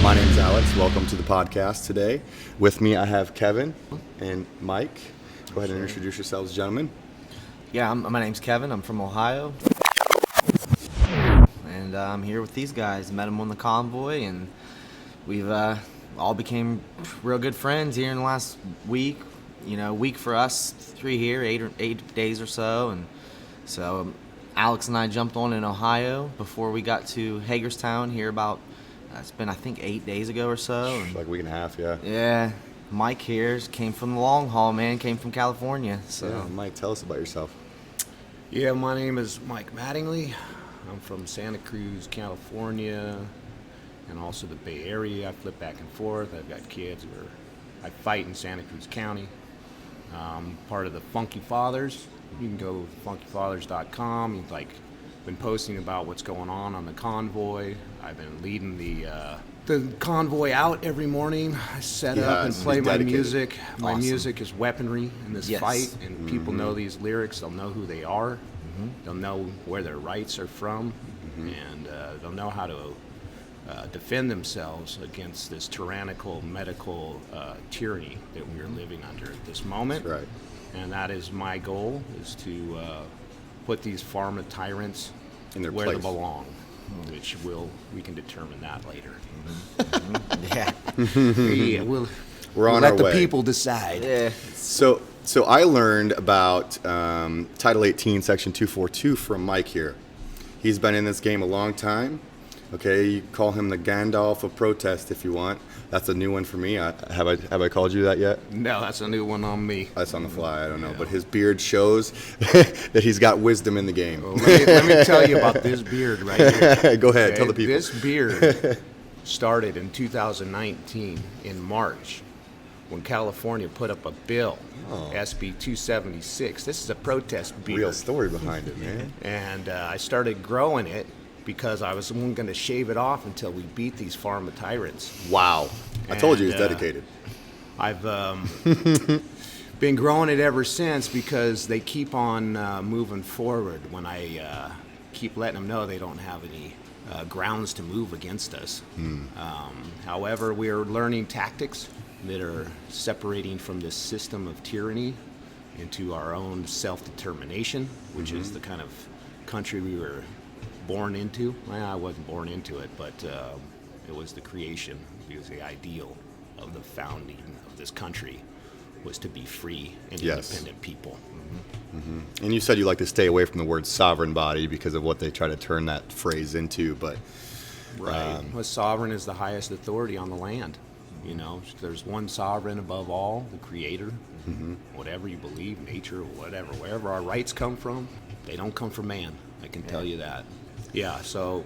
My name's Alex. Welcome to the podcast today. With me, I have Kevin and Mike. Go ahead and introduce yourselves, gentlemen. Yeah, my name's Kevin. I'm from Ohio. And I'm here with these guys. Met them on the Convoy, and we've all became real good friends here in the last week. You know, week for us, 3 here, 8 days or so. And so Alex and I jumped on in Ohio before we got to Hagerstown here about, it's been, I think, 8 days ago or so. And Like a week and a half, yeah. yeah, Mike here came from the long haul, man. Came from California. So Yeah, Mike, tell us about yourself. Yeah, my name is Mike Mattingly. I'm from Santa Cruz, California, and also the Bay Area. I flip back and forth. I've got kids I fight in Santa Cruz County. Part of the Funky Fathers. You can go to funkyfathers.com. You've been posting about what's going on the convoy. I've been leading the convoy out every morning. I set up and play my music. My music is weaponry in this fight, and people know these lyrics. They'll know who they are. They'll know where their rights are from, and they'll know how to defend themselves against this tyrannical medical tyranny that we are living under at this moment. That's right. And that is my goal, is to put these pharma tyrants In their where place. they belong, which we can determine that later. yeah, Yeah, we'll We're on let our the way. people decide. yeah. So I learned about Title 18, Section 242 from Mike here. He's been in this game a long time. Okay, you call him the Gandalf of protest if you want. That's a new one for me. Have I called you that yet? No, that's a new one on me. That's on the fly. I don't know, Yeah. but his beard shows that he's got wisdom in the game. Well, let me tell you about this beard right here. Go ahead, tell the people. This beard started in 2019 in March when California put up a bill, SB 276. This is a protest beard. Real story behind it, man. And I started growing it because I was going to shave it off until we beat these pharma tyrants. Wow. I told you he's And, dedicated. I've been growing it ever since because they keep on moving forward when I keep letting them know they don't have any grounds to move against us. However, we're learning tactics that are separating from this system of tyranny into our own self-determination, which is the kind of country we were born into. Well, I wasn't born into it, but it was the creation. It was the ideal of the founding of this country, was to be free and Yes. independent people. And you said you like to stay away from the word sovereign body because of what they try to turn that phrase into, but Right. Well, sovereign is the highest authority on the land. You know, there's one sovereign above all, the creator. Whatever you believe, nature, whatever, wherever our rights come from, they don't come from man. I can tell you that. Yeah, so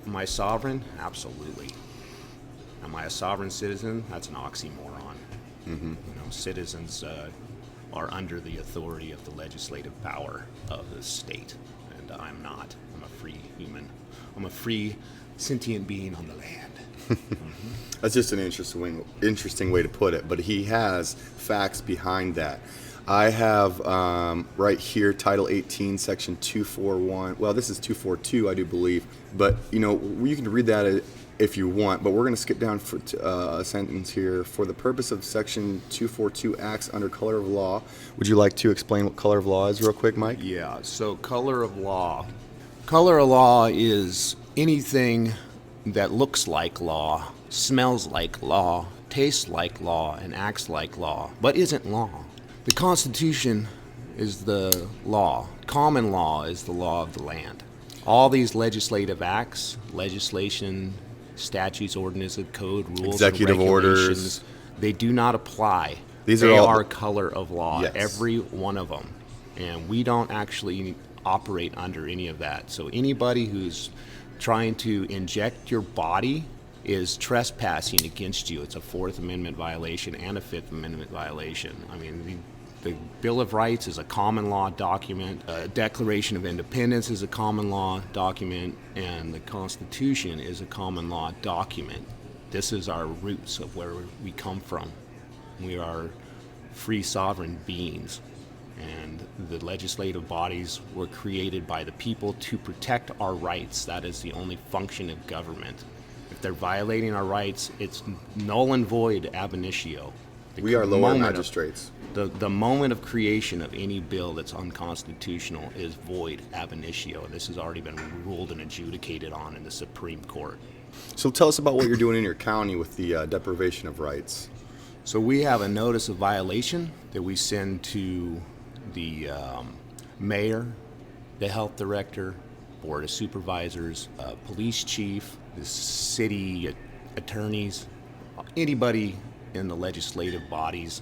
am I sovereign? Absolutely. Am I a sovereign citizen? That's an oxymoron. You know, citizens are under the authority of the legislative power of the state, and I'm not. I'm a free human. I'm a free sentient being on the land. that's just an interesting way to put it. But he has facts behind that. I have right here Title 18, Section 241. Well, this is 242, I do believe. But, you know, you can read that if you want. But we're going to skip down for a sentence here. For the purpose of Section 242 acts under color of law. Would you like to explain what color of law is real quick, Mike? Yeah, so color of law. Color of law is anything that looks like law, smells like law, tastes like law, and acts like law, but isn't law. The Constitution is the law. Common law is the law of the land. All these legislative acts, legislation, statutes, ordinances, code, rules, Executive and orders. regulations, they do not apply. These they are all- are color of law, Yes. every one of them. And we don't actually operate under any of that. So anybody who's trying to inject your body is trespassing against you. It's a Fourth Amendment violation and a Fifth Amendment violation. I mean, the Bill of Rights is a common law document. A Declaration of Independence is a common law document, and the Constitution is a common law document. This is our roots of where we come from. We are free sovereign beings, and the legislative bodies were created by the people to protect our rights. That is the only function of government. If they're violating our rights, it's null and void ab initio. We are lower magistrates. The moment of creation of any bill that's unconstitutional is void ab initio. This has already been ruled and adjudicated on in the Supreme Court. So tell us about what you're doing in your county with the deprivation of rights. So we have a notice of violation that we send to the mayor, the health director, board of supervisors, police chief, the city attorneys, anybody in the legislative bodies,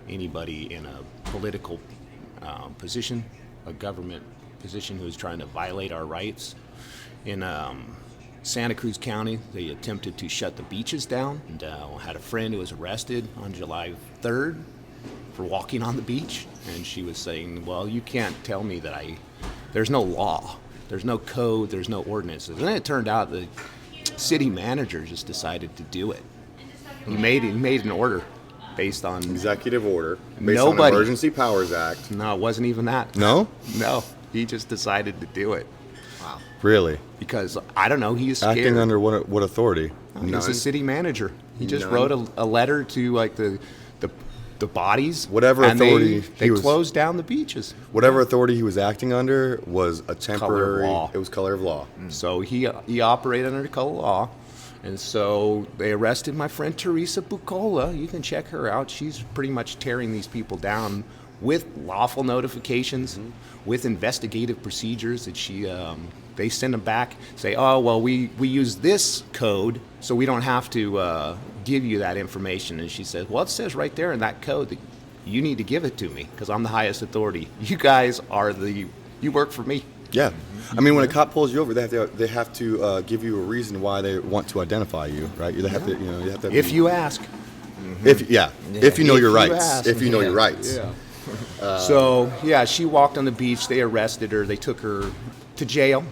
anybody in a political position, a government position who is trying to violate our rights. In Santa Cruz County, they attempted to shut the beaches down, and had a friend who was arrested on July 3rd for walking on the beach, and she was saying, well, you can't tell me that there's no law, there's no code, there's no ordinances. And then it turned out the city manager just decided to do it. He made an order based on Executive order based on the Emergency Powers Act. No, it wasn't even that. No? No, he just decided to do it. Wow. Really? Because, I don't know, he is scared. Acting under what authority? He's a city manager. He just None. wrote a letter to like the bodies. Whatever and authority they he was- closed down the beaches. Whatever authority he was acting under was a temporary. law. It was color of law. So he operated under color law. And so they arrested my friend Teresa Bucola. You can check her out. She's pretty much tearing these people down with lawful notifications, with investigative procedures that they send them back, say, oh, well, we use this code, so we don't have to give you that information. And she says, well, it says right there in that code that you need to give it to me because I'm the highest authority. You guys you work for me. Yeah. I mean, when a cop pulls you over, they have to give you a reason why they want to identify you, right? They have to, you have to. If you ask. If you know your you rights. ask. If you know your rights. Yeah. So, she walked on the beach. They arrested her. They took her to jail.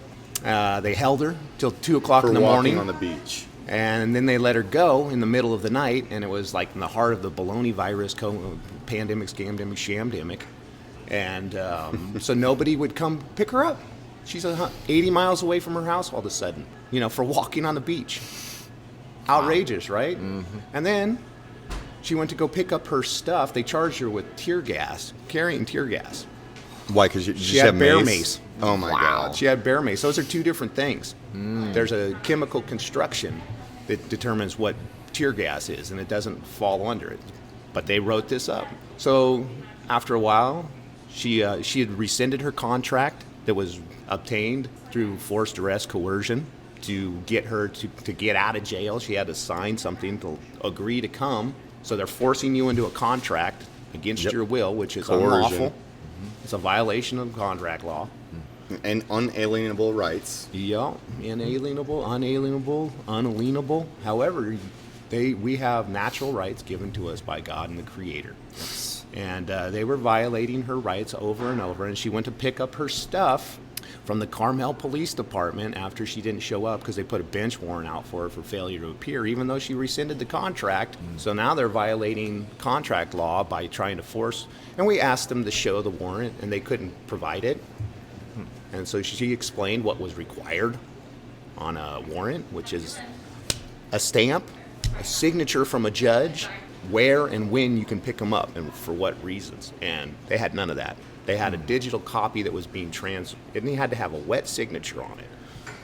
They held her till 2 o'clock For in the walking morning. on the beach. And then they let her go in the middle of the night, and it was like in the heart of the baloney virus, pandemic, scamdemic, shamdemic. And so nobody would come pick her up. She's 80 miles away from her house all of a sudden, for walking on the beach. Outrageous, right? Mm-hmm. And then she went to go pick up her stuff. They charged her with carrying tear gas. Why? Because She had bear mace. Oh my God. She had bear mace. Those are two different things. There's a chemical construction that determines what tear gas is, and it doesn't fall under it. But they wrote this up. So after a while, she had rescinded her contract that was obtained through forced arrest coercion to get her to get out of jail. She had to sign something to agree to come. So they're forcing you into a contract against your will, which is Coercion. unlawful. It's a violation of contract law. And unalienable rights. Yeah, inalienable, unalienable. However, we have natural rights given to us by God and the Creator. And they were violating her rights over and over. And she went to pick up her stuff from the Carmel Police Department after she didn't show up because they put a bench warrant out for her for failure to appear, even though she rescinded the contract. So now they're violating contract law by trying to force. And we asked them to show the warrant, and they couldn't provide it. And so she explained what was required on a warrant, which is a stamp, a signature from a judge, where and when you can pick them up and for what reasons. And they had none of that. They had a digital copy that was being and they had to have a wet signature on it.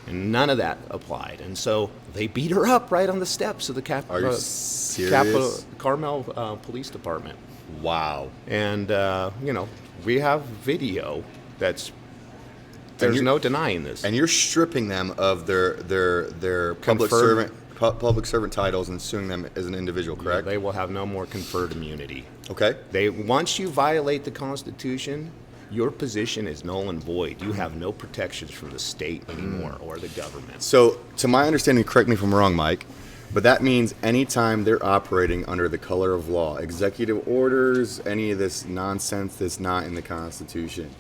And none of that applied. And so they beat her up right on the steps of the Are you serious? Carmel Police Department. Wow. And, we have video there's no denying this. And you're stripping them of their public servant titles and suing them as an individual, correct? They will have no more conferred immunity. Okay. Once you violate the Constitution, your position is null and void. You have no protections from the state anymore or the government. So, to my understanding, correct me if I'm wrong, Mike, but that means anytime they're operating under the color of law, executive orders, any of this nonsense that's not in the Constitution.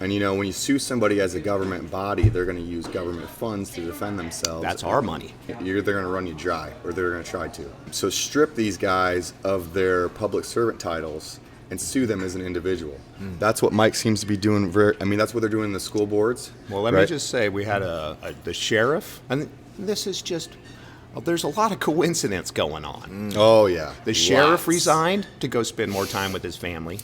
And when you sue somebody as a government body, they're going to use government funds to defend themselves. That's our money. They're going to run you dry, or they're going to try to. So strip these guys of their public servant titles and sue them as an individual. That's what Mike seems to be doing. That's what they're doing in the school boards. Well, let me just say, we had the sheriff, and this is just, there's a lot of coincidence going on. Oh yeah. The sheriff Lots. resigned to go spend more time with his family.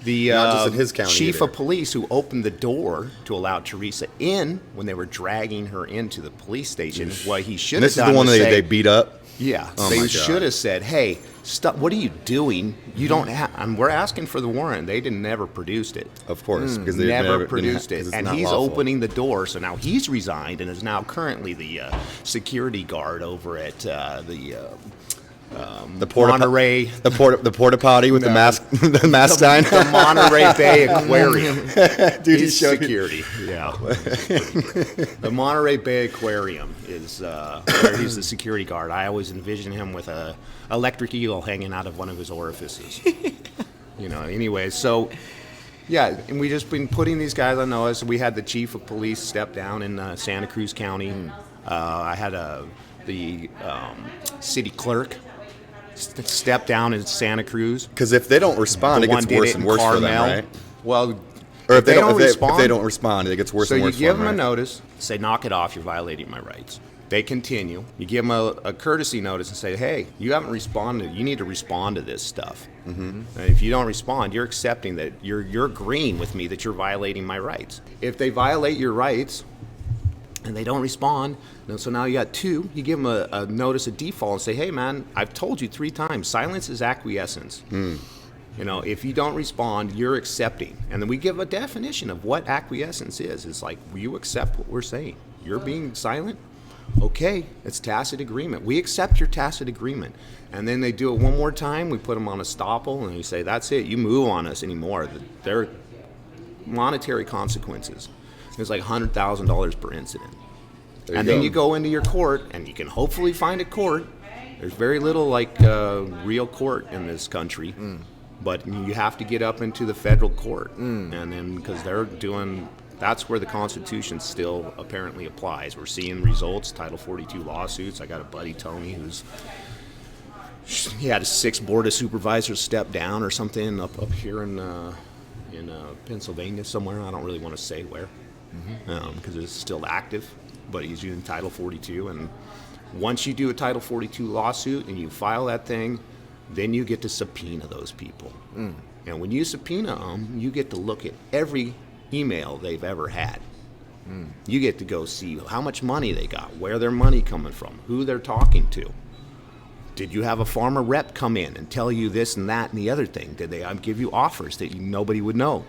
The Not just in his county chief either. of police who opened the door to allow Teresa in when they were dragging her into the police station, what he should And have this is done the one was they say, beat up. yeah, Oh my they God. should have said, "Hey, stop! What are you doing? You don't have. We're asking for the warrant. They never produced it. Of course, because they Never produced it, and he's lawful. opening the door. So now he's resigned and is now currently the security guard over at the porta Monterey. the porta potty with the mask the mask sign. The Monterey Bay Aquarium. Dude, He's showed security. Yeah. The Monterey Bay Aquarium is where he's the security guard. I always envision him with a electric eel hanging out of one of his orifices. Anyway, so yeah, and we just been putting these guys on notice. We had the chief of police step down in Santa Cruz County. I had the city clerk step down in Santa Cruz. Because if they don't respond, The it one gets did worse it and in worse for them, Carmel. right? Well, Or if they don't respond, if they don't respond, it gets worse so and you worse. give for them a right? notice, say, knock it off, you're violating my rights. They continue. You give them a courtesy notice and say, hey, you haven't responded. You need to respond to this stuff. Mm-hmm. And if you don't respond, you're accepting that you're agreeing with me that you're violating my rights. If they violate your rights and they don't respond, so now you got two, you give them a notice of default and say, hey, man, I've told you 3 times, silence is acquiescence. If you don't respond, you're accepting. And then we give a definition of what acquiescence is. It's like, you accept what we're saying. You're being silent? Okay, it's tacit agreement. We accept your tacit agreement. And then they do it one more time. We put them on estoppel, and we say, that's it. You move on us anymore. There are monetary consequences. It's like $100,000 per incident. And then you go into your court, and you can hopefully find a court. There's very little real court in this country. But you have to get up into the federal court. And then, because that's where the Constitution still apparently applies. We're seeing results, Title 42 lawsuits. I got a buddy, Tony, he had a 6 board of supervisors step down or something up here in Pennsylvania somewhere. I don't really want to say where, because it's still active. But he's using Title 42, and once you do a Title 42 lawsuit and you file that thing, then you get to subpoena those people. And when you subpoena them, you get to look at every email they've ever had. You get to go see how much money they got, where their money coming from, who they're talking to. Did you have a farmer rep come in and tell you this and that and the other thing? Did they give you offers that nobody would know?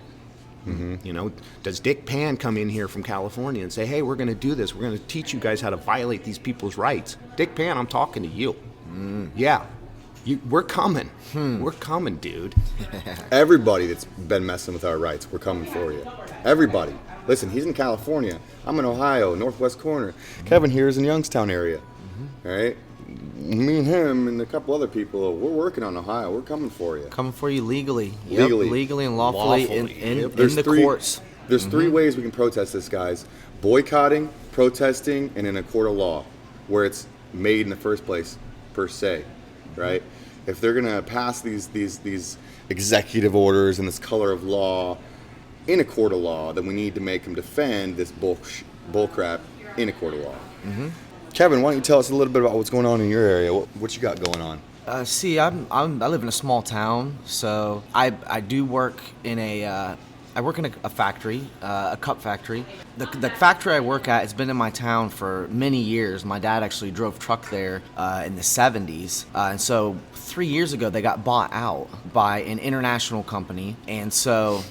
Does Dick Pan come in here from California and say, hey, we're going to do this. We're going to teach you guys how to violate these people's rights. Dick Pan, I'm talking to you. Yeah. We're coming. We're coming, dude. Everybody that's been messing with our rights, we're coming for you. Everybody. Listen, he's in California. I'm in Ohio, northwest corner. Kevin here is in Youngstown area. All right? Me and him and a couple other people, we're working on Ohio. We're coming for you. Coming for you legally. Legally. Yep, legally and lawfully, Lawfully. in Yep. the courts. There's 3 ways we can protest this, guys. Boycotting, protesting, and in a court of law, where it's made in the first place, per se, right? If they're gonna pass these executive orders and this color of law in a court of law, then we need to make them defend this bullcrap in a court of law. Kevin, why don't you tell us a little bit about what's going on in your area? What you got going on? I live in a small town, so I do work in a factory, a cup factory. The factory I work at has been in my town for many years. My dad actually drove truck there in the 70s. And so 3 years ago, they got bought out by an international company. And so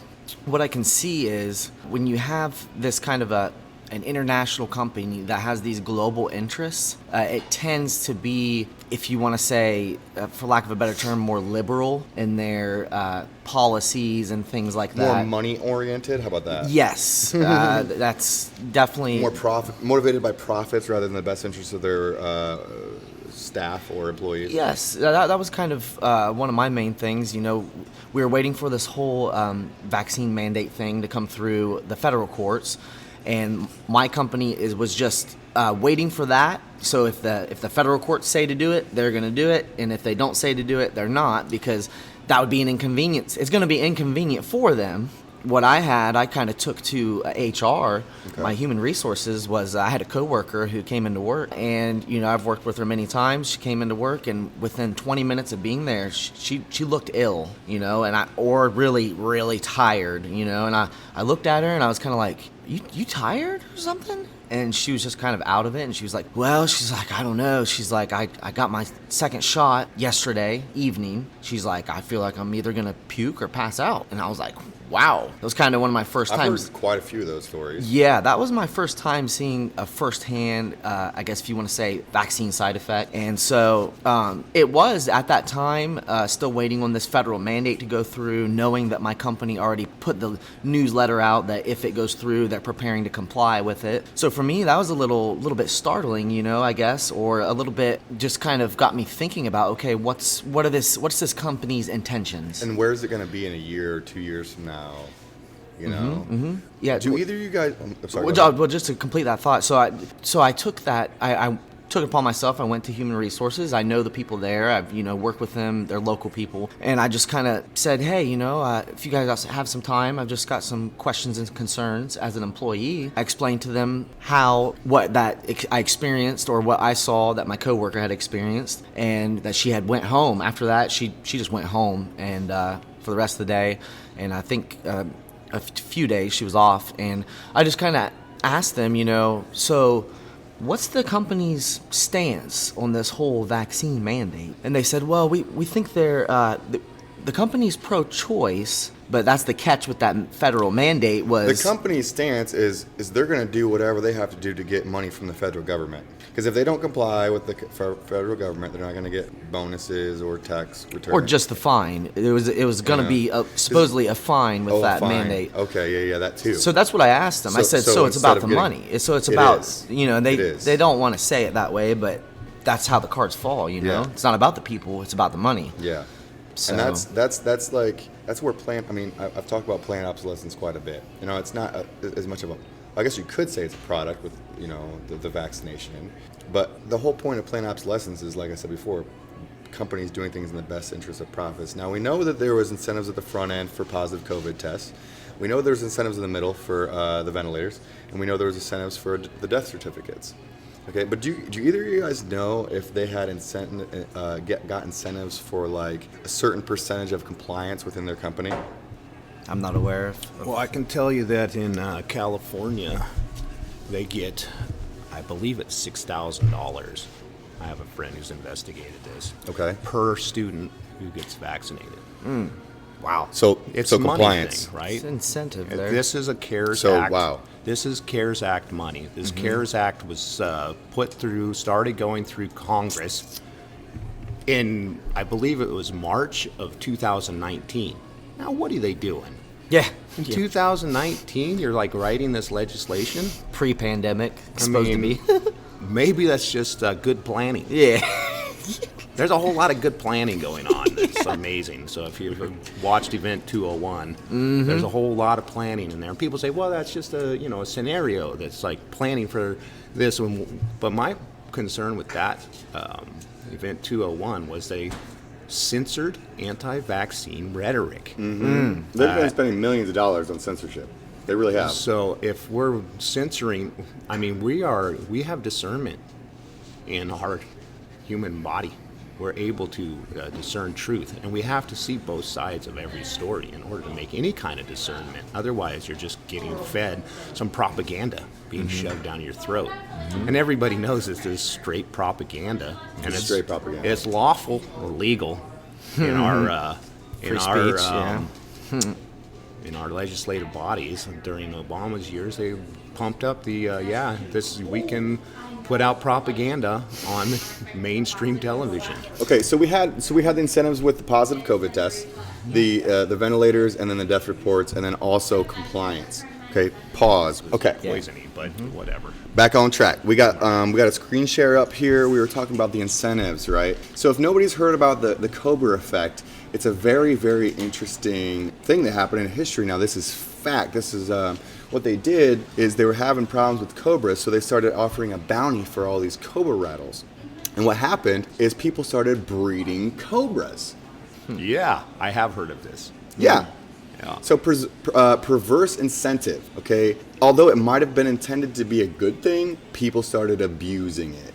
what I can see is when you have this kind of an international company that has these global interests, it tends to be, if you want to say, for lack of a better term, more liberal in their policies and things like that. More money oriented? How about that? Yes, that's definitely More motivated by profits rather than the best interests of their staff or employees. Yes, that was kind of one of my main things. We were waiting for this whole vaccine mandate thing to come through the federal courts. And my company was just waiting for that. So if the federal courts say to do it, they're going to do it. And if they don't say to do it, they're not, because that would be an inconvenience. It's going to be inconvenient for them, what I had, I kind of took to HR. My human resources was I had a coworker who came into work, and I've worked with her many times. She came into work, and within 20 minutes of being there, she looked ill, or really really tired, and I looked at her and I was kind of like, you tired or something? And she was just kind of out of it, and she was like, well, she's like, I don't know. She's like, I got my second shot yesterday evening. She's like, I feel like I'm either going to puke or pass out. And I was like, wow. It was kind of one of my first times. I've heard quite a few of those stories. Yeah, that was my first time seeing a firsthand, I guess if you want to say, vaccine side effect. And so it was, at that time, still waiting on this federal mandate to go through, knowing that my company already put the newsletter out that if it goes through, they're preparing to comply with it. So for me, that was a little bit startling, I guess, or a little bit just kind of got me thinking about, okay, what's this company's intentions? And where's it going to be in a year or 2 years from now? Yeah. Do either of you guys? I'm sorry. Well, just to complete that thought, so I took that. I took it upon myself. I went to human resources. I know the people there. I've worked with them. They're local people, and I just kind of said, hey, if you guys have some time, I've just got some questions and concerns as an employee. I explained to them what I experienced, or what I saw that my coworker had experienced, and that she had went home. After that, she just went home, and for the rest of the day, and I think a few days she was off, and I just kind of asked them, so what's the company's stance on this whole vaccine mandate? And they said, well, we think they're the company's pro-choice, but that's the catch with that federal mandate was... The company's stance is they're going to do whatever they have to do to get money from the federal government. Because if they don't comply with the federal government, they're not going to get bonuses or tax returns. Or just the fine. It was going to be supposedly a fine with that fine. mandate. Okay, yeah, that too. So that's what I asked them. I said, so it's about the money. So it's about, they don't want to say it that way, but that's how the cards fall, Yeah. It's not about the people, it's about the money. Yeah. So. And that's where I've talked about planned obsolescence quite a bit. It's not as much of a, I guess you could say it's a product with, the vaccination. But the whole point of planned obsolescence is, like I said before, companies doing things in the best interest of profits. Now, we know that there was incentives at the front end for positive COVID tests. We know there's incentives in the middle for the ventilators. And we know there was incentives for the death certificates. Okay, but do either of you guys know if they had got incentives for like a certain percentage of compliance within their company? I'm not aware of. Well, I can tell you that in California, they get, I believe it's $6,000. I have a friend who's investigated this. Okay. Per student who gets vaccinated. Wow. So It's so a money compliance, thing, right? It's incentive there. This is a CARES So, Act. wow. This is CARES Act money. This CARES Act was started going through Congress in, I believe it was March of 2019. Now, what are they doing? Yeah. In 2019, you're like writing this legislation? Pre-pandemic, supposed to be. Maybe that's just good planning. Yeah. There's a whole lot of good planning going on. It's amazing. So if you've watched Event 201, there's a whole lot of planning in there. And people say, well, that's just a scenario that's like planning for this. But my concern with that Event 201 was they censored anti-vaccine rhetoric. They've been spending millions of dollars on censorship. They really have. So if we're censoring, we have discernment in our human body. We're able to discern truth, and we have to see both sides of every story in order to make any kind of discernment. Otherwise, you're just getting fed some propaganda being shoved down your throat. And everybody knows this is straight propaganda. And it's straight propaganda. It's lawful or legal in our Free speech, in our legislative bodies. During Obama's years, they pumped up we can put out propaganda on mainstream television. Okay, so we had the incentives with the positive COVID tests, the ventilators, and then the death reports, and then also compliance. Okay, pause. Okay, Poisoning, but whatever. back on track. We got a screen share up here. We were talking about the incentives, right? So if nobody's heard about the Cobra effect, it's a very, very interesting thing that happened in history. Now, this is fact. This is what they did is they were having problems with cobras, so they started offering a bounty for all these cobra rattles. And what happened is people started breeding cobras. Yeah, I have heard of this. Yeah. Yeah. So perverse incentive, okay? Although it might have been intended to be a good thing, people started abusing it.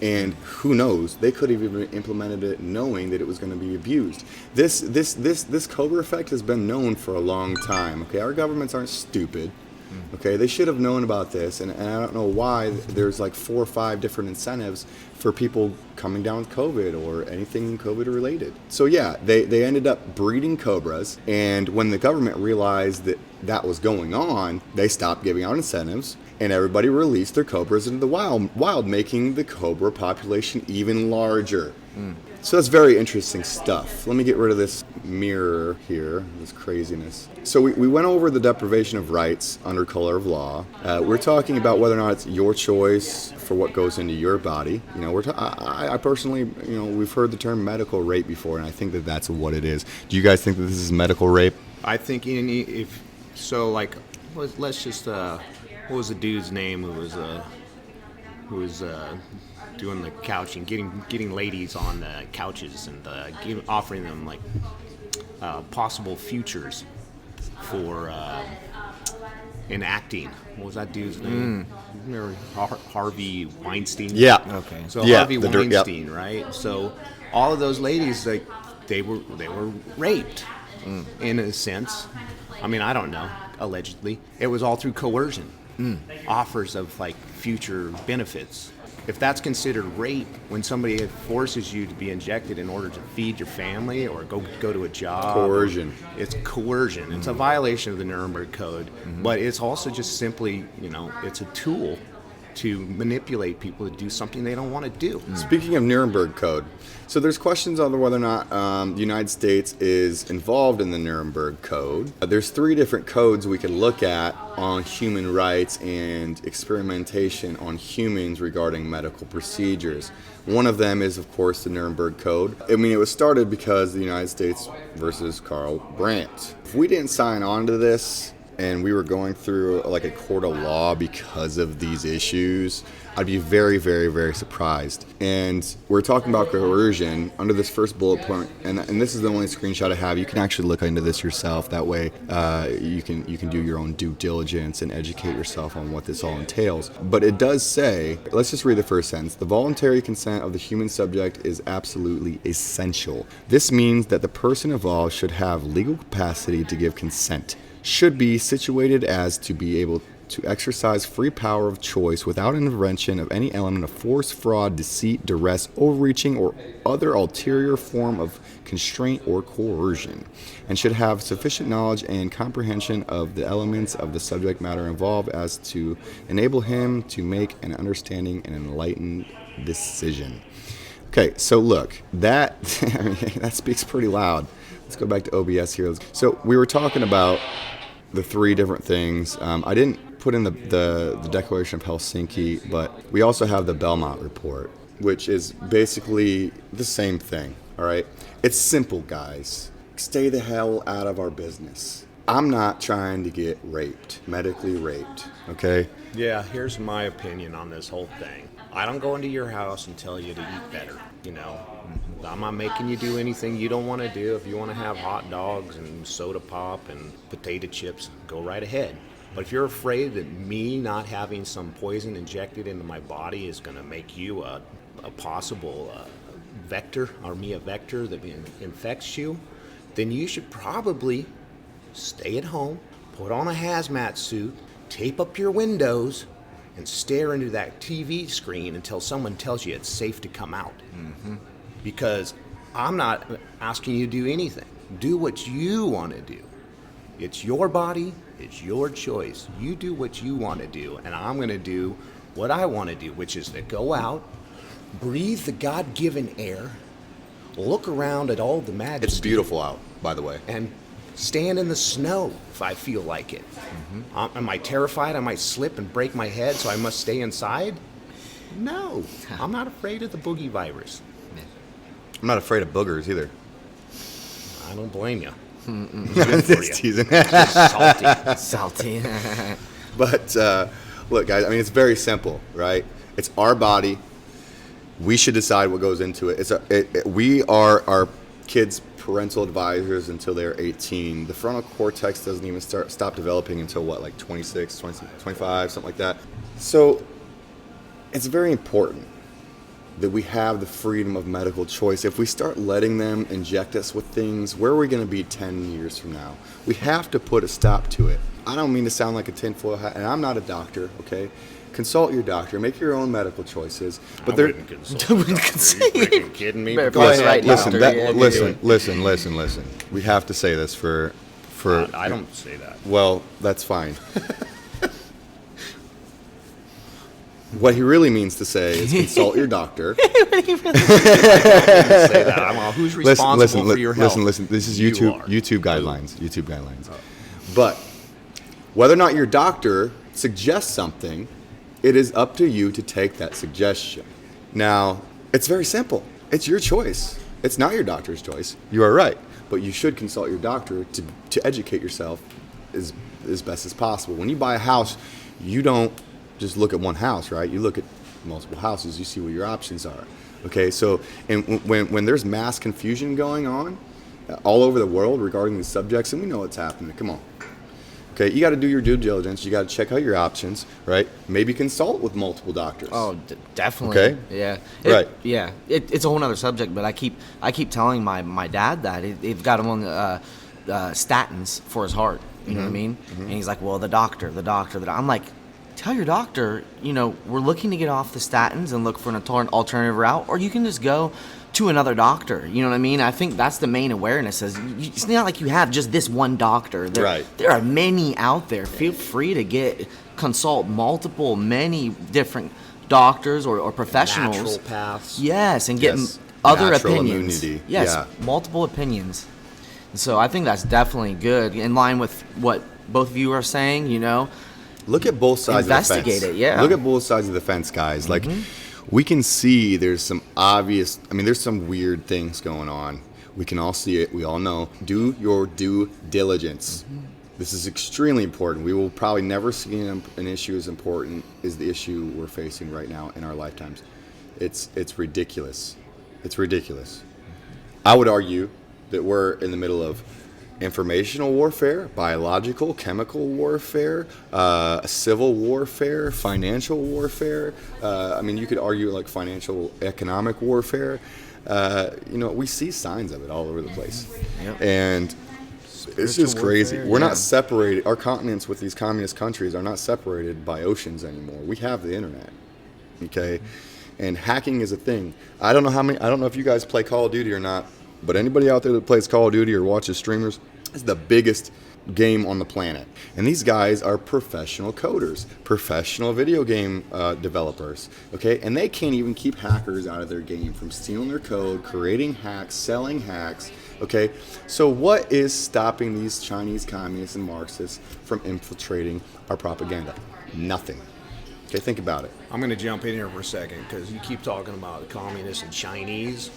And who knows? They could have even implemented it knowing that it was going to be abused. This Cobra effect has been known for a long time. Okay, our governments aren't stupid. Okay, they should have known about this, and I don't know why there's like 4 or 5 different incentives for people coming down with COVID or anything COVID related. So yeah, they ended up breeding cobras, and when the government realized that that was going on, they stopped giving out incentives, and everybody released their cobras into the wild, making the cobra population even larger. So that's very interesting stuff. Let me get rid of this mirror here, this craziness. So we went over the deprivation of rights under color of law. We're talking about whether or not it's your choice for what goes into your body. You know, I personally, you know, we've heard the term medical rape before, and I think that that's what it is. Do you guys think that this is medical rape? I think if so, like, let's just what was the dude's name who was doing the couching, getting ladies on the couches and offering them like possible futures for enacting. What was that dude's name? Remember Harvey Weinstein? Yeah. Okay. So Yeah, Harvey Weinstein, yep. right? So all of those ladies, like, they were raped in a sense. I mean, I don't know. Allegedly, it was all through coercion, offers of like future benefits. If that's considered rape, when somebody forces you to be injected in order to feed your family or go to a job, Coercion. It's coercion. It's a violation of the Nuremberg Code, but it's also just simply, you know, it's a tool to manipulate people to do something they don't want to do. Speaking of Nuremberg Code, so there's questions on whether or not the United States is involved in the Nuremberg Code. There's 3 different codes we could look at on human rights and experimentation on humans regarding medical procedures. One of them is, of course, the Nuremberg Code. I mean, it was started because the United States versus Karl Brandt. If we didn't sign on to this, and we were going through like a court of law because of these issues, I'd be very, very, very surprised. And we're talking about coercion under this first bullet point, and this is the only screenshot I have. You can actually look into this yourself. That way, you can do your own due diligence and educate yourself on what this all entails. But it does say, let's just read the first sentence. The voluntary consent of the human subject is absolutely essential. This means that the person involved should have legal capacity to give consent, should be situated as to be able to exercise free power of choice without intervention of any element of force, fraud, deceit, duress, overreaching, or other ulterior form of constraint or coercion, and should have sufficient knowledge and comprehension of the elements of the subject matter involved as to enable him to make an understanding and enlightened decision. Okay, so look, that I mean, that speaks pretty loud. Let's go back to OBS here. So we were talking about the 3 different things. I didn't put in the Declaration of Helsinki, but we also have the Belmont Report, which is basically the same thing, all right? It's simple, guys. Stay the hell out of our business. I'm not trying to get raped, medically raped, okay? Yeah, here's my opinion on this whole thing. I don't go into your house and tell you to eat better, you know. I'm not making you do anything you don't want to do. If you want to have hot dogs and soda pop and potato chips, go right ahead. But if you're afraid that me not having some poison injected into my body is going to make you a possible vector, or me a vector that infects you, then you should probably stay at home, put on a hazmat suit, tape up your windows, and stare into that TV screen until someone tells you it's safe to come out. Because I'm not asking you to do anything. Do what you want to do. It's your body, it's your choice. You do what you want to do, and I'm going to do what I want to do, which is to go out, breathe the God-given air, look around at all the majesty. It's beautiful out, by the way. And stand in the snow if I feel like it. Am I terrified I might slip and break my head, so I must stay inside? No, I'm not afraid of the boogie virus. I'm not afraid of boogers either. I don't blame you. Just teasing. Salty. Salty. But look, guys, I mean, it's very simple, right? It's our body. We should decide what goes into it. We are our kids' parental advisors until they're 18. The frontal cortex doesn't even stop developing until what, like 26, 25, something like that. So it's very important that we have the freedom of medical choice. If we start letting them inject us with things, where are we going to be 10 years from now? We have to put a stop to it. I don't mean to sound like a tinfoil hat, and I'm not a doctor, okay? Consult your doctor, make your own medical choices. But I wouldn't consult a doctor. Are you freaking kidding me? Better Because go ahead, listen, doctor, yeah, listen. We have to say this for I don't say that. well, that's fine. What he really means to say is consult your doctor. Say that. Who's responsible for your health? Listen. This is You YouTube are. YouTube guidelines. YouTube guidelines. But whether or not your doctor suggests something, it is up to you to take that suggestion. Now, it's very simple. It's your choice. It's not your doctor's choice. You are right. But you should consult your doctor to educate yourself as best as possible. When you buy a house, you don't just look at one house, right? You look at multiple houses. You see what your options are. Okay, so and when there's mass confusion going on all over the world regarding these subjects, and we know what's happening. Come on. Okay, you got to do your due diligence. You got to check out your options, right? Maybe consult with multiple doctors. Oh, definitely. Okay. Yeah. Right. Yeah. It's a whole other subject, but I keep telling my dad that they've got him on statins for his heart. You know what I mean? And he's like, well, the doctor. I'm like, tell your doctor, we're looking to get off the statins and look for an alternative route, or you can just go to another doctor. You know what I mean? I think that's the main awareness. It's not like you have just this one doctor. Right. There are many out there. Feel free to consult many different doctors or professionals. Natural paths. Yes, and get Yes. other Natural opinions. immunity. Yes, Yeah. multiple opinions. So I think that's definitely good, in line with what both of you are saying. Look at both sides of the fence. Investigate it, yeah. Look at both sides of the fence, guys. Like, we can see there's some there's some weird things going on. We can all see it. We all know. Do your due diligence. This is extremely important. We will probably never see an issue as important as the issue we're facing right now in our lifetimes. It's ridiculous. It's ridiculous. I would argue that we're in the middle of informational warfare, biological, chemical warfare, civil warfare, financial warfare. You could argue like financial, economic warfare. We see signs of it all over the place. Yep. And it's just crazy. warfare, We're yeah. not separated. Our continents with these communist countries are not separated by oceans anymore. We have the internet. Okay? And hacking is a thing. I don't know if you guys play Call of Duty or not, but anybody out there that plays Call of Duty or watches streamers, it's the biggest game on the planet. And these guys are professional coders, professional video game developers, okay? And they can't even keep hackers out of their game from stealing their code, creating hacks, selling hacks, okay? So what is stopping these Chinese communists and Marxists from infiltrating our propaganda? Nothing. Okay, think about it. I'm going to jump in here for a second because you keep talking about the communists and Chinese.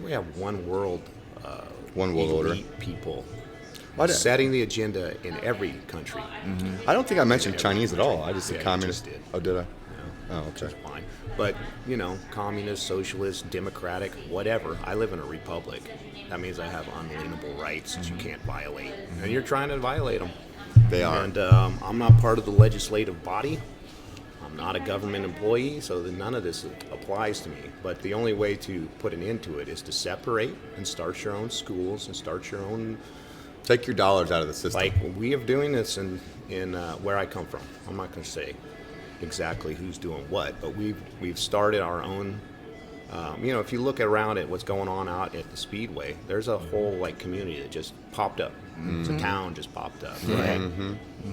We have one world order. elite people Why did- setting the agenda in every country. I don't think I mentioned Chinese at all. I just said Yeah, you communist. just did. Oh, did I? Yeah. Oh, okay. Fine. But, communist, socialist, democratic, whatever. I live in a republic. That means I have unalienable rights that you can't violate. And you're trying to violate them. They are. And I'm not part of the legislative body. I'm not a government employee, so that none of this applies to me. But the only way to put an end to it is to separate and start your own schools and start your own. Take your dollars out of the system. Like we are doing this in where I come from. I'm not going to say exactly who's doing what, but we've started our own. If you look around at what's going on out at the Speedway, there's a whole community that just popped up. It's a town just popped up, right?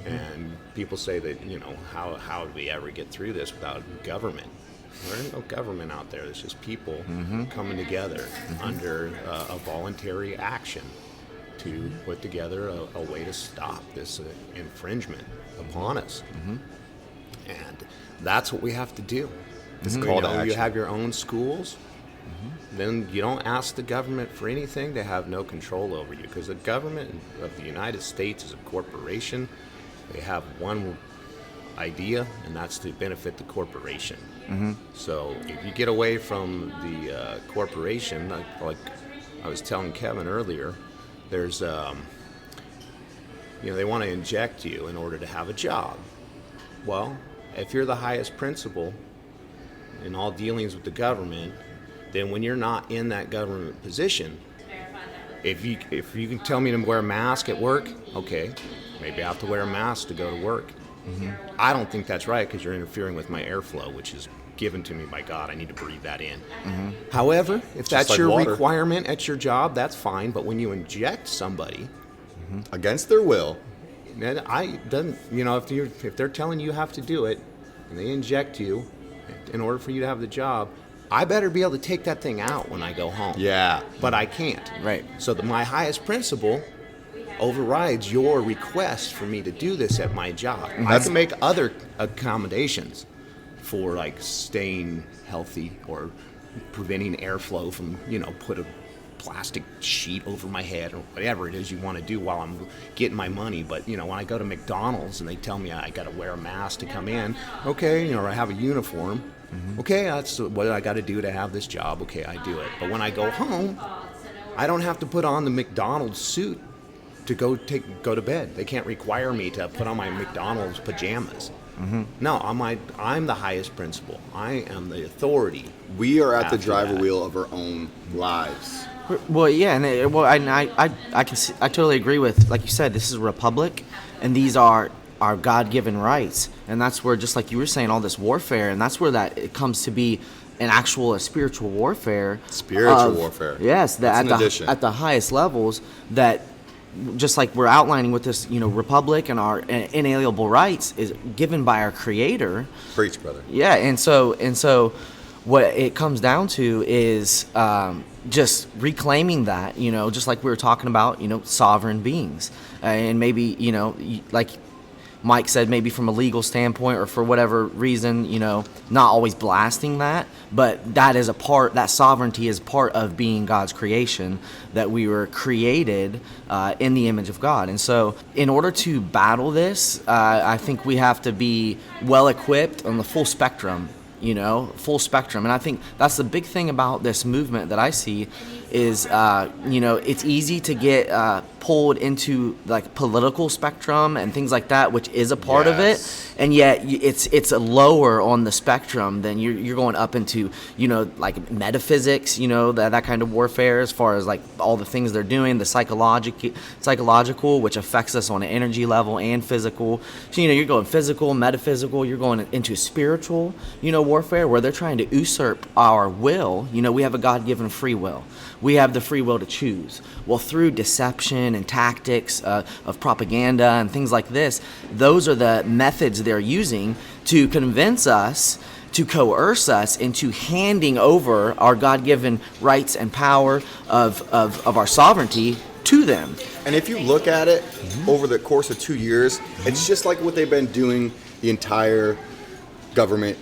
And people say that how did we ever get through this without government? There's no government out there. There's just people coming together under a voluntary action to put together a way to stop this infringement upon us. And that's what we have to do. It's call to action. You have your own schools, then you don't ask the government for anything. They have no control over you because the government of the United States is a corporation. They have one idea, and that's to benefit the corporation. So if you get away from the corporation, like I was telling Kevin earlier, there's, they want to inject you in order to have a job. Well, if you're the highest principal in all dealings with the government, then when you're not in that government position, if you can tell me to wear a mask at work, okay, maybe I have to wear a mask to go to work. I don't think that's right because you're interfering with my airflow, which is given to me by God. I need to breathe that in. However, if that's like your water. requirement at your job, that's fine. But when you inject somebody, Against their will. then if they're telling you have to do it, and they inject you in order for you to have the job, I better be able to take that thing out when I go home. Yeah. But I can't. Right. So my highest principle overrides your request for me to do this at my job. I can make other accommodations for like staying healthy or preventing airflow from, put a plastic sheet over my head or whatever it is you want to do while I'm getting my money. But, when I go to McDonald's and they tell me I got to wear a mask to come in, okay, or I have a uniform, okay, that's what I got to do to have this job, okay, I do it. But when I go home, I don't have to put on the McDonald's suit to go to bed. They can't require me to put on my McDonald's pajamas. No, I'm the highest principal. I am the authority. We are at the After driver that. wheel of our own lives. Well, yeah, I totally agree with, like you said, this is a republic, and these are our God-given rights, and that's where, just like you were saying, all this warfare, and that's where it comes to be an actual spiritual warfare. Spiritual warfare. Yes, That's an addition. at the highest levels, that just like we're outlining with this, republic and our inalienable rights is given by our Creator. Preach, brother. Yeah, and so what it comes down to is just reclaiming that, just like we were talking about, sovereign beings. And maybe, like Mike said, maybe from a legal standpoint or for whatever reason, not always blasting that, but that sovereignty is part of being God's creation, that we were created in the image of God. And so in order to battle this, I think we have to be well equipped on the full spectrum. Full spectrum. And I think that's the big thing about this movement that I see is, it's easy to get pulled into like political spectrum and things like that, which is a part of it. And yet it's a lower on the spectrum than you're going up into, like metaphysics, that kind of warfare as far as like all the things they're doing, the psychological, which affects us on an energy level and physical. So, you're going physical, metaphysical, you're going into spiritual, warfare where they're trying to usurp our will. We have a God-given free will. We have the free will to choose. Well, through deception and tactics of propaganda and things like this, those are the methods they're using to convince us, to coerce us into handing over our God-given rights and power of our sovereignty to them. And if you look at it over the course of 2 years, it's just like what they've been doing the entire government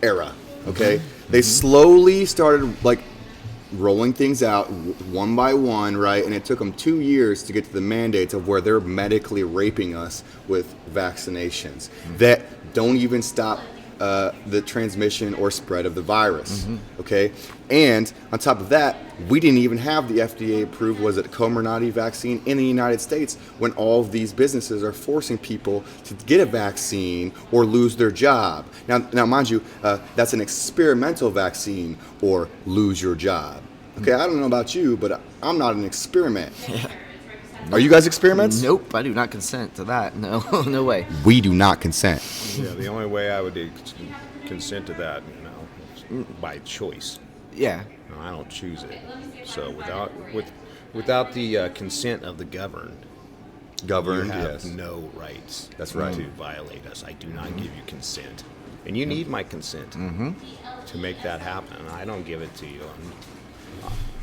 era, okay? They slowly started like rolling things out one by one, right? And it took them 2 years to get to the mandates of where they're medically raping us with vaccinations that don't even stop the transmission or spread of the virus, okay? And on top of that, we didn't even have the FDA-approved, was it Comirnaty vaccine in the United States when all of these businesses are forcing people to get a vaccine or lose their job. Now mind you, that's an experimental vaccine or lose your job. Okay, I don't know about you, but I'm not an experiment. Are you guys experiments? Nope, I do not consent to that. No, no way. We do not consent. Yeah, the only way I would consent to that, is by choice. Yeah. No, I don't choose it. So without the consent of the governed, you have no rights. That's right. To violate us. I do not give you consent, and you need my consent to make that happen. And I don't give it to you.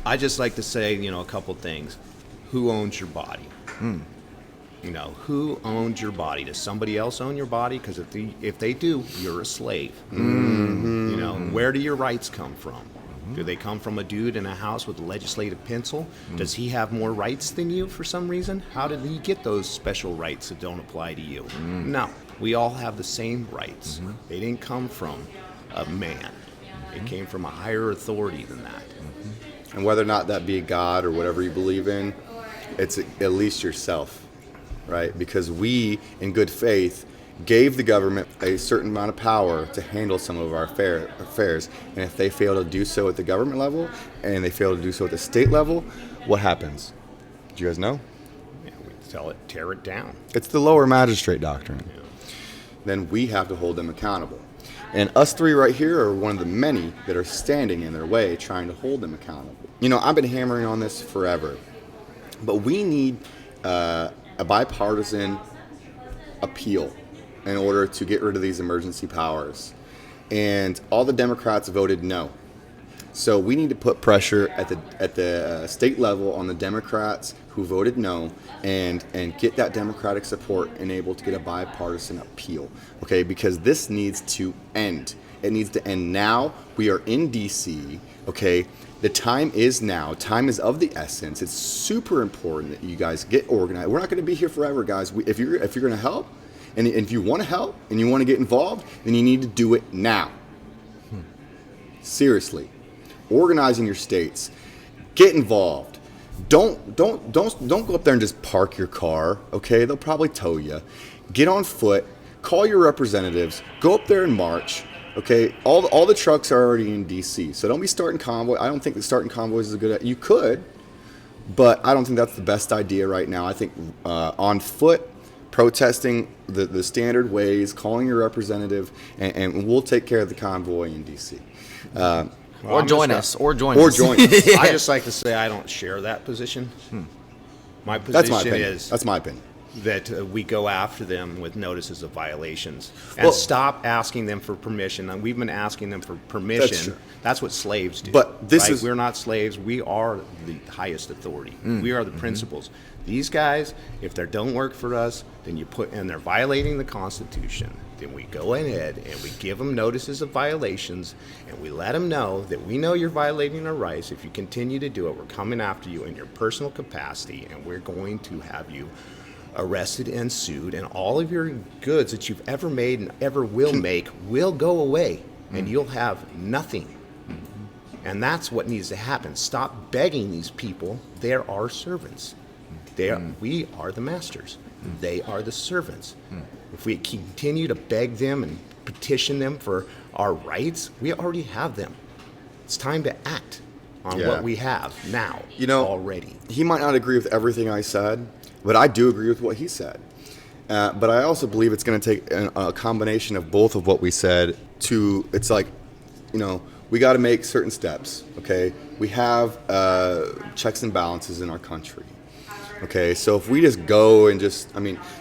I just like to say, a couple things. Who owns your body? Who owns your body? Does somebody else own your body? Because if they do, you're a slave. Where do your rights come from? Do they come from a dude in a house with a legislative pencil? Does he have more rights than you for some reason? How did he get those special rights that don't apply to you? No, we all have the same rights. They didn't come from a man. It came from a higher authority than that. And whether or not that be God or whatever you believe in, it's at least yourself, right? Because we, in good faith, gave the government a certain amount of power to handle some of our affairs. And if they fail to do so at the government level and they fail to do so at the state level, what happens? Do you guys know? Yeah, we tell it, tear it down. It's the lower magistrate doctrine. Yeah. Then we have to hold them accountable. And us three right here are one of the many that are standing in their way trying to hold them accountable. You know, I've been hammering on this forever, but we need a bipartisan appeal in order to get rid of these emergency powers. And all the Democrats voted no. So we need to put pressure at the state level on the Democrats who voted no, and get that Democratic support and able to get a bipartisan appeal. Okay, because this needs to end. It needs to end now. We are in D.C. Okay, the time is now. Time is of the essence. It's super important that you guys get organized. We're not going to be here forever, guys. If you're going to help, and if you want to help and you want to get involved, then you need to do it now. Seriously. Organizing your states. Get involved. Don't go up there and just park your car, okay? They'll probably tow you. Get on foot. Call your representatives. Go up there and march, okay? All the trucks are already in D.C., so don't be starting convoy. I don't think that starting convoys is a good idea. You could, but I don't think that's the best idea right now. I think on foot, protesting the standard ways, calling your representative, and we'll take care of the convoy in D.C. Or join us. Or join us. I just like to say I don't share that position. My position That's my opinion. is That's my opinion. that we go after them with notices of violations and stop asking them for permission. And we've been asking them for permission. That's true. That's what slaves do. But this is- we're not slaves. We are the highest authority. We are the principals. These guys, if they don't work for us, then and they're violating the Constitution, then we go ahead and we give them notices of violations, and we let them know that we know you're violating our rights. If you continue to do it, we're coming after you in your personal capacity, and we're going to have you arrested and sued, and all of your goods that you've ever made and ever will make will go away, and you'll have nothing. And that's what needs to happen. Stop begging these people. They're our servants. We are the masters. They are the servants. If we continue to beg them and petition them for our rights, we already have them. It's time to act on what we have now, already. He might not agree with everything I said, but I do agree with what he said. But I also believe it's going to take a combination of both of what we said it's like, we got to make certain steps, okay? We have checks and balances in our country. Okay, so if we just go and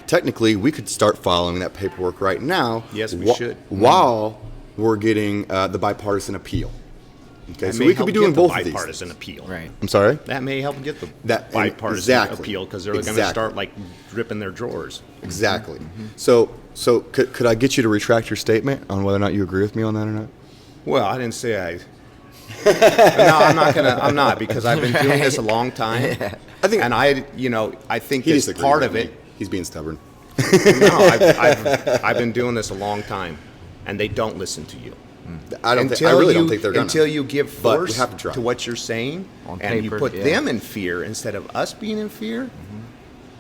technically we could start following that paperwork right now. Yes, we should. While we're getting the bipartisan appeal. Okay, That so may we could help be doing get the both of these. bipartisan appeal. Right. I'm sorry? That may help get the That- bipartisan exactly. appeal, because they're going to Exactly. start dripping their drawers. Exactly. So could I get you to retract your statement on whether or not you agree with me on that or not? Well, I didn't say I. No, I'm not, because I've been doing this a long time. I think- I think He that's disagrees part with of me. it. He's being stubborn. No, I've been doing this a long time, and they don't listen to you. I really don't think they're gonna. Until you give But we force have to try. to what you're saying, On and you paper, put yeah. them in fear instead of us being in fear,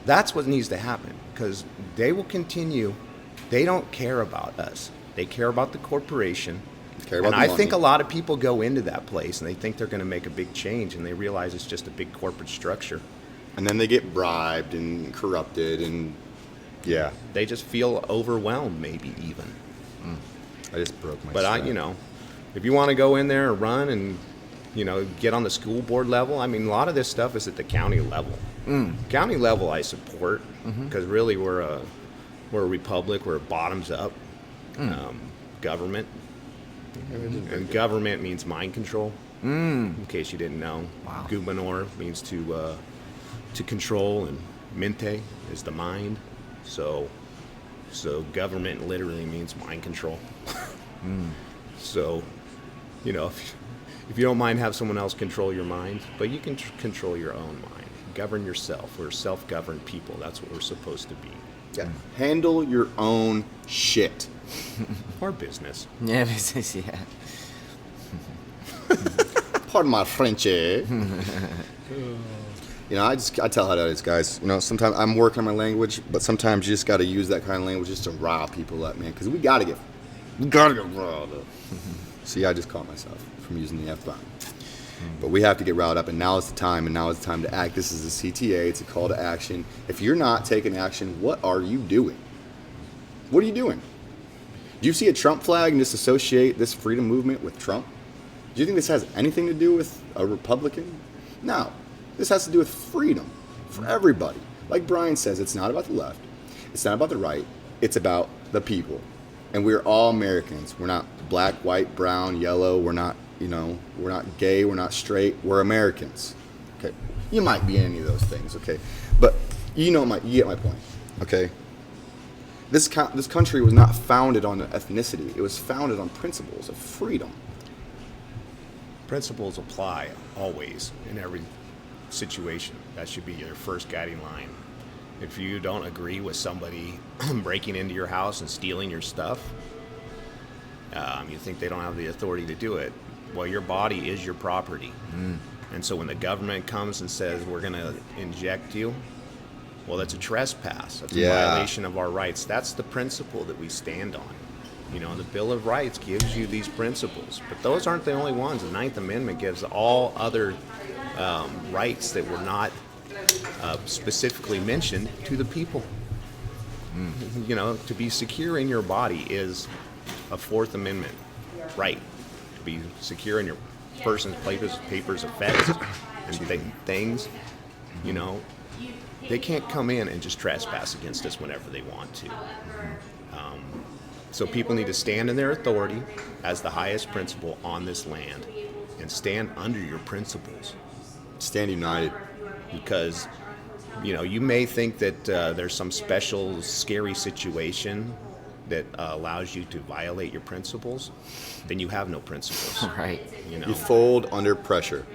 that's what needs to happen, because they will continue. They don't care about us. They care about the corporation. Care about And the I money. think a lot of people go into that place and they think they're going to make a big change, and they realize it's just a big corporate structure. And then they get bribed and corrupted and They just feel overwhelmed, maybe even. I just broke my But strap. if you want to go in there and run and, get on the school board level, a lot of this stuff is at the county level. County level I support, because really we're a republic. We're a bottoms up government. And government means mind control. In case you didn't know. Wow. Gubernor means to control, and mente is the mind. So government literally means mind control. So, if you don't mind, have someone else control your mind, but you can control your own mind. Govern yourself. We're self-governed people. That's what we're supposed to be. Yeah. Handle your own shit. Or business. Yeah, yeah. Pardon my French, eh? You know, I tell how that is, guys. You know, sometimes I'm working on my language, but sometimes you just got to use that kind of language just to rile people up, man. Because we got to get riled up. See, I just caught myself from using the F-bomb. But we have to get riled up, and now is the time, to act. This is a CTA. It's a call to action. If you're not taking action, what are you doing? What are you doing? Do you see a Trump flag and just associate this freedom movement with Trump? Do you think this has anything to do with a Republican? No. This has to do with freedom for everybody. Like Brian says, it's not about the left. It's not about the right. It's about the people. And we're all Americans. We're not black, white, brown, yellow. We're not, we're not gay. We're not straight. We're Americans. Okay. You might be any of those things, okay? But you get my point, okay? This country was not founded on ethnicity. It was founded on principles of freedom. Principles apply always in every situation. That should be your first guiding line. If you don't agree with somebody breaking into your house and stealing your stuff, you think they don't have the authority to do it. Well, your body is your property. And so when the government comes and says, we're going to inject you, well, that's a trespass. That's a violation of our rights. That's the principle that we stand on. The Bill of Rights gives you these principles, but those aren't the only ones. The Ninth Amendment gives all other rights that were not specifically mentioned to the people. To be secure in your body is a Fourth Amendment right. To be secure in your person's papers, effects, and things, they can't come in and just trespass against us whenever they want to. So people need to stand in their authority as the highest principle on this land and stand under your principles. Stand united. Because, you may think that there's some special scary situation that allows you to violate your principles, then you have no principles. Right. You fold under pressure.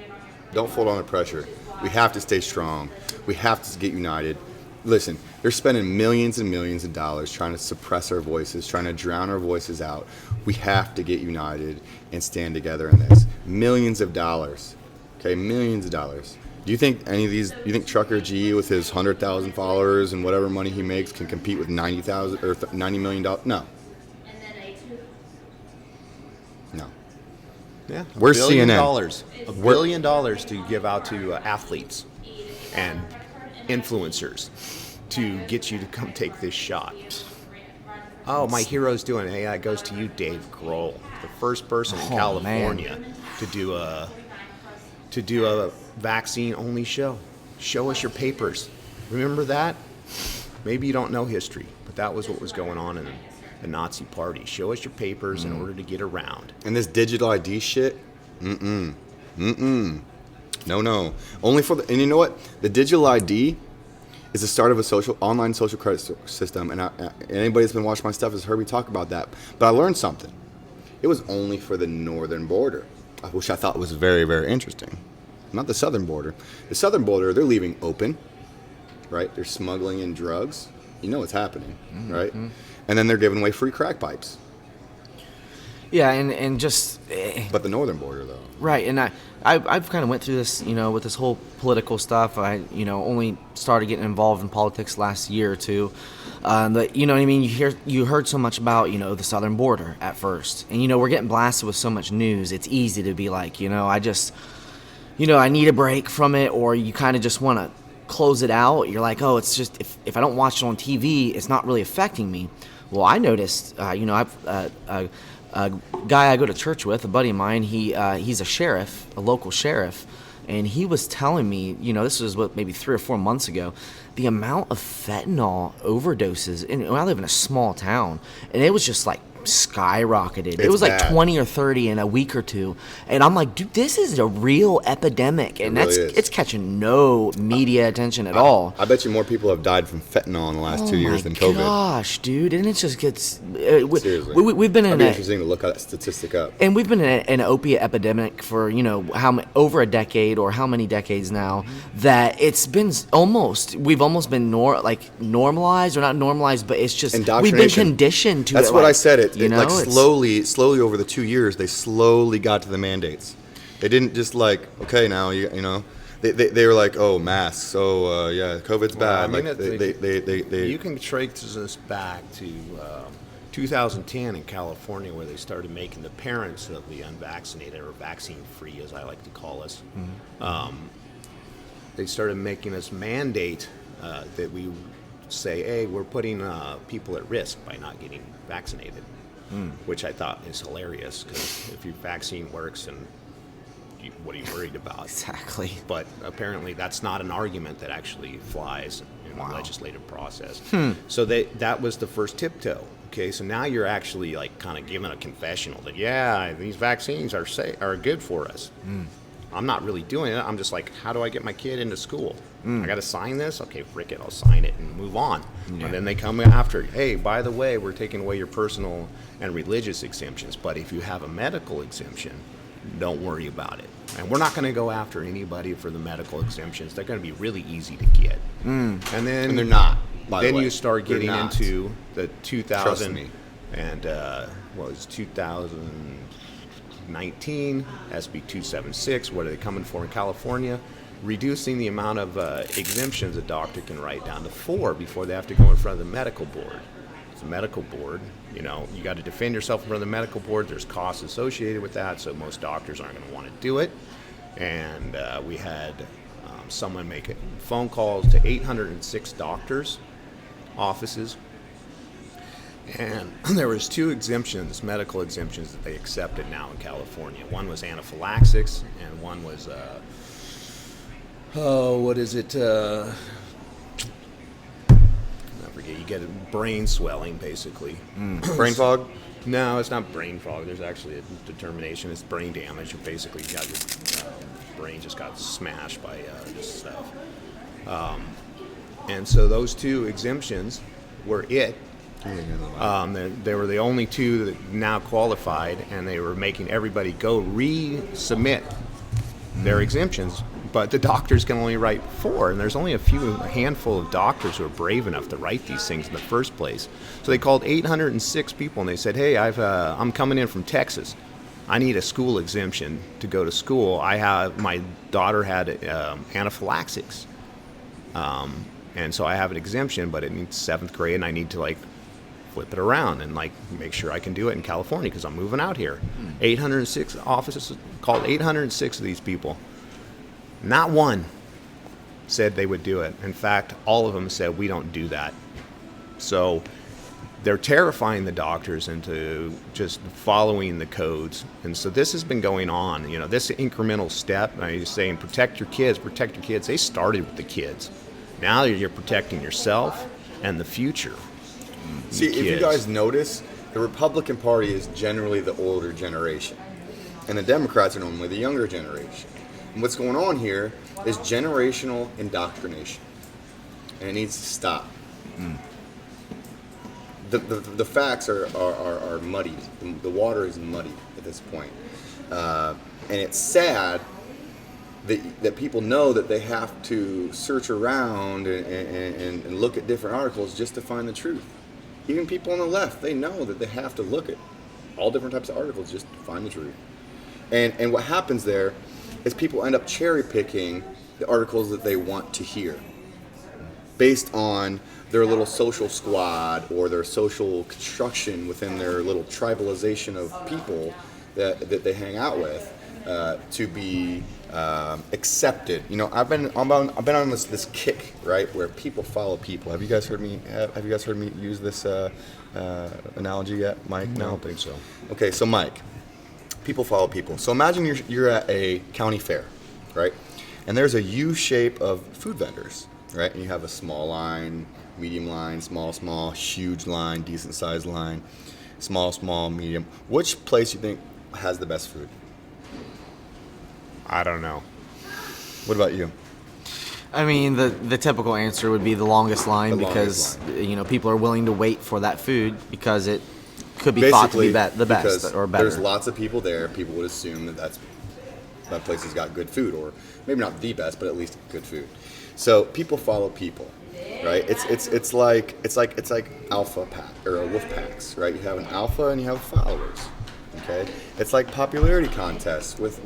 Don't fold under pressure. We have to stay strong. We have to get united. Listen, they're spending millions and millions of dollars trying to suppress our voices, trying to drown our voices out. We have to get united and stand together in this. Millions of dollars. Okay, millions of dollars. Do you think you think Trucker G with his 100,000 followers and whatever money he makes can compete with $90,000 or $90 million? No. No. Yeah. We're $1 billion. CNN. $1 billion to give out to athletes and influencers to get you to come take this shot. Oh, my hero's doing it. Hey, that goes to you, Dave Grohl, the first person in California to do a vaccine-only show. Show us your papers. Remember that? Maybe you don't know history, but that was what was going on in the Nazi Party. Show us your papers in order to get around. And this digital ID shit? No. Only for and you know what? The digital ID is the start of a online social credit system. And anybody that's been watching my stuff has heard me talk about that. But I learned something. It was only for the northern border, which I thought was very, very interesting. Not the southern border. The southern border, they're leaving open, right? They're smuggling in drugs. You know what's happening, right? And then they're giving away free crack pipes. Yeah, and just... But the northern border, though. Right, and I've kind of went through this, with this whole political stuff. I, only started getting involved in politics last year or two. But, you know what I mean? You heard so much about, the southern border at first. And, we're getting blasted with so much news. It's easy to be like, I just, I need a break from it. Or you kind of just want to close it out. You're like, oh, it's just, if I don't watch it on TV, it's not really affecting me. Well, I noticed, I've... a guy I go to church with, a buddy of mine, he's a sheriff, a local sheriff, and he was telling me, this was maybe 3 or 4 months ago, the amount of fentanyl overdoses. And I live in a small town, and it was just like skyrocketed. It was like bad. 20 or 30 in a week or two, and I'm like, dude, this is a real epidemic, and it's catching no media attention at all. I bet you more people have died from fentanyl in the last 2 years than COVID. Oh my gosh, dude, and it just gets. Seriously, we've been in It'd be interesting to look that statistic up. And we've been in an opiate epidemic for over a decade or how many decades now, that it's been we've almost been normalized, or not normalized, but it's just we've been conditioned to. That's it. What I said. It slowly over the 2 years, they slowly got to the mandates. They didn't just like, okay, now you know. They were like, oh, masks. Oh, yeah, COVID's bad. Well, I mean, they you can trace this back to 2010 in California, where they started making the parents of the unvaccinated, or vaccine-free, as I like to call us. They started making us mandate that we say, hey, we're putting people at risk by not getting vaccinated, which I thought is hilarious, because if your vaccine works, and what are you worried about? Exactly. But apparently that's not an argument that actually flies in the legislative process. So that was the first tiptoe. Okay, so now you're actually like kind of giving a confessional that, yeah, these vaccines are good for us. I'm not really doing it. I'm just like, how do I get my kid into school? I got to sign this? Okay, frick it, I'll sign it and move on. And then they come after, hey, by the way, we're taking away your personal and religious exemptions, but if you have a medical exemption, don't worry about it. And we're not going to go after anybody for the medical exemptions. They're going to be really easy to get. And and they're not. By the then way. you start They're getting not. into the 2000 Trust me. and what was 2019 SB 276. What are they coming for in California? Reducing the amount of exemptions a doctor can write down to 4 before they have to go in front of the medical board. It's a medical board. You know, you got to defend yourself in front of the medical board. There's costs associated with that, so most doctors aren't going to want to do it. And we had someone make phone calls to 806 doctors' offices, and there was 2 exemptions, medical exemptions, that they accepted now in California. One was anaphylaxis, and one was what is it? I forget. You get brain swelling, basically. Brain fog? No, it's not brain fog. There's actually a determination. It's brain damage. You basically got your brain just got smashed by this stuff. And so those 2 exemptions were it. They were the only 2 that now qualified, and they were making everybody go resubmit their exemptions. But the doctors can only write 4, and there's only a handful of doctors who are brave enough to write these things in the first place. So they called 806 people, and they said, hey, I'm coming in from Texas. I need a school exemption to go to school. My daughter had anaphylaxis, and so I have an exemption, but it needs 7th grade, and I need to like flip it around and like make sure I can do it in California because I'm moving out here. 806 offices called 806 of these people. Not one said they would do it. In fact, all of them said, we don't do that. So they're terrifying the doctors into just following the codes. And so this has been going on, you know, this incremental step. I'm saying protect your kids. They started with the kids. Now you're protecting yourself and the future. See, if you guys notice, the Republican Party is generally the older generation, and the Democrats are normally the younger generation. And what's going on here is generational indoctrination, and it needs to stop. The facts are muddied. The water is muddied at this point, and it's sad that people know that they have to search around and look at different articles just to find the truth. Even people on the left, they know that they have to look at all different types of articles just to find the truth. And what happens there is people end up cherry picking the articles that they want to hear based on their little social squad or their social construction within their little tribalization of people that they hang out with to be accepted. You know, I've been on this kick, right, where people follow people. Have you guys heard me use this analogy yet, Mike? No, I don't think so. Okay, so Mike, people follow people. So imagine you're at a county fair, right? And there's a U shape of food vendors, right? And you have a small line, medium line, small, huge line, decent sized line, small, medium. Which place you think has the best food? I don't know. What about you? I mean, the typical answer would be the longest line The because longest line. you know people are willing to wait for that food because it could be thought to be the best because or better. There's lots of people there. People would assume that place has got good food, or maybe not the best, but at least good food. So people follow people, right? It's like alpha pack or wolf packs, right? You have an alpha and you have followers. Okay, it's like popularity contests with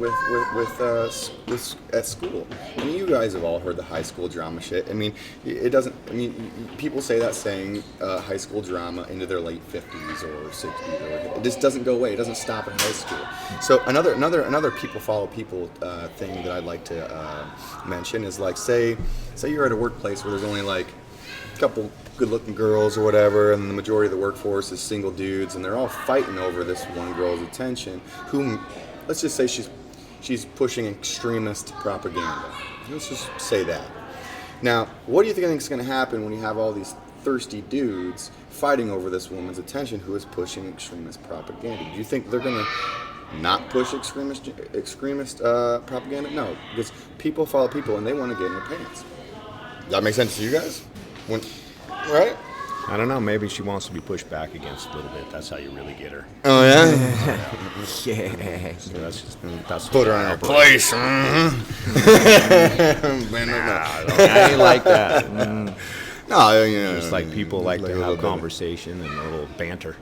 at school. I mean, you guys have all heard the high school drama shit. I mean, it doesn't. I mean, people say that saying high school drama into their late 50s or 60s. It just doesn't go away. It doesn't stop in high school. So another people follow people thing that I'd like to mention is like say you're at a workplace where there's only like a couple good-looking girls or whatever, and the majority of the workforce is single dudes, and they're all fighting over this one girl's attention, whom, let's just say she's pushing extremist propaganda. Let's just say that. Now, what do you think is going to happen when you have all these thirsty dudes fighting over this woman's attention who is pushing extremist propaganda? Do you think they're going to not push extremist propaganda? No, because people follow people, and they want to get in their pants. Does that make sense to you guys? Right? I don't know. Maybe she wants to be pushed back against a little bit. That's how you really get her. Oh yeah. Yeah. So that's Put her in her place. Nah, I ain't like that. No, you know, Just like people like a to little have bit of- conversation and a little banter.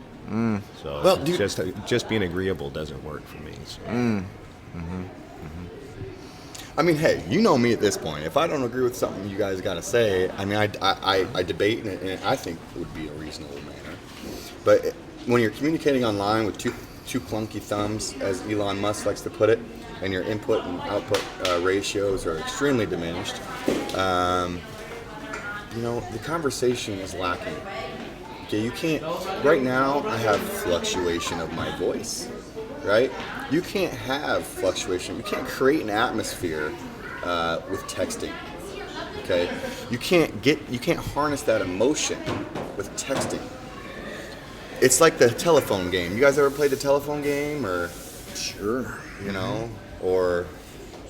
So Well, dude- just being agreeable doesn't work for me. So. I mean, hey, you know me at this point. If I don't agree with something you guys got to say, I mean, I debate, and I think it would be a reasonable manner. But when you're communicating online with two clunky thumbs, as Elon Musk likes to put it, and your input and output ratios are extremely diminished, you know, the conversation is lacking. Okay, you can't. Right now, I have fluctuation of my voice. Right? You can't have fluctuation. You can't create an atmosphere with texting. Okay? You can't harness that emotion with texting. It's like the telephone game. You guys ever played the telephone game, or Sure. you know, or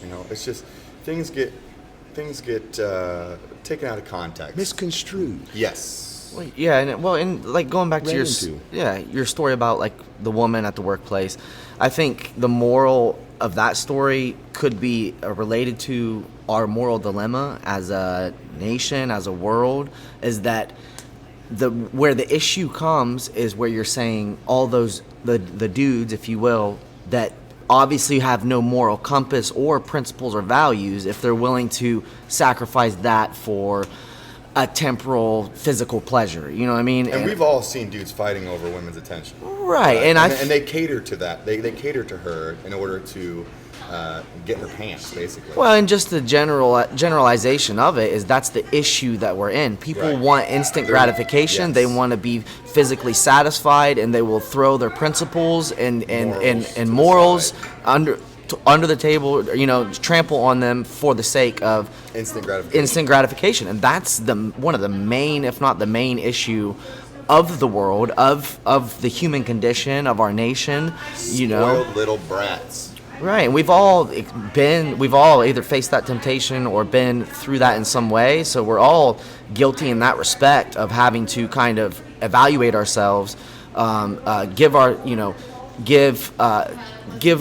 you know, it's just things get taken out of context. Misconstrued. Yes. Well, yeah, and like going back to Read your into. your story about like the woman at the workplace, I think the moral of that story could be related to our moral dilemma as a nation, as a world, is that where the issue comes is where you're saying all those the dudes, if you will, that obviously have no moral compass or principles or values, if they're willing to sacrifice that for a temporal physical pleasure, you know what I mean? And we've all seen dudes fighting over women's attention. Right, And they cater to that. They cater to her in order to get in her pants, basically. well, and just the generalization of it is that's the issue that we're in. People Right. want instant gratification. Yes. They want to be physically satisfied, and they will throw their principles and Morals to the morals side. under the table, you know, trample on them for the sake of Instant gratification. and that's one of the main, if not the main issue of the world, of the human condition, of our nation, you know. Spoiled little brats. Right, and we've all either faced that temptation or been through that in some way, so we're all guilty in that respect of having to kind of evaluate ourselves, give